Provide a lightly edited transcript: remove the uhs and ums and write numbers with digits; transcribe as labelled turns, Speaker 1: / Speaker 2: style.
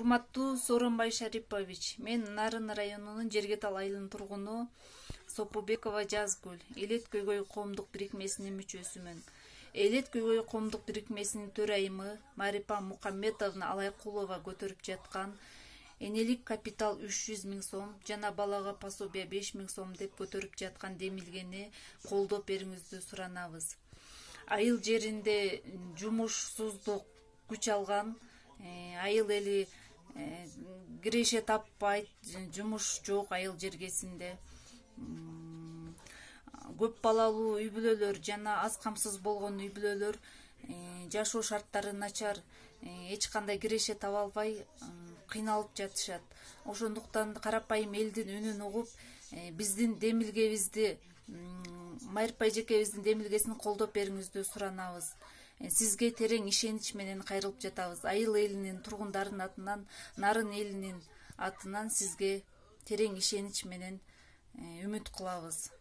Speaker 1: Урматтуу Сооронбай Шарипович, мен Нарын районунун Жергетал айылынын тургуну Сопубекова Жазгүл, Элет Көйгөй коомдук бирикмесинин мүчөсүмүн. Элет Көйгөй коомдук бирикмесинин төрайымы Марипа Мукамметовна Алайкулова көтөрүп жаткан энелик капитал 300 000 сом жана балага пособие 5 000 сом деп көтөрүп жаткан демилгени колдоп бериңизди суранабыз. Айыл жеринде жумушсуздук күч алган, айыл эли киреше таппайт, жумуш жок айыл жергесинде. Көп балалуу үй бүлөлөр жана аз камсыз болгон үй бүлөлөр жашоо шарттары начар, эч кандай киреше таба албай кыйналып жатышат. Ошондуктан карапайым элдин үнүн угуп, биздин демилгебизди, Марипа эжекебиздин демилгесин колдоп бериңизди суранабыз. Сизге терең ишенич менен кайрылып жатабыз. Айыл элинин тургундарынын атынан, Нарын элинин атынан сизге терең ишенич менен үмүт кылабыз.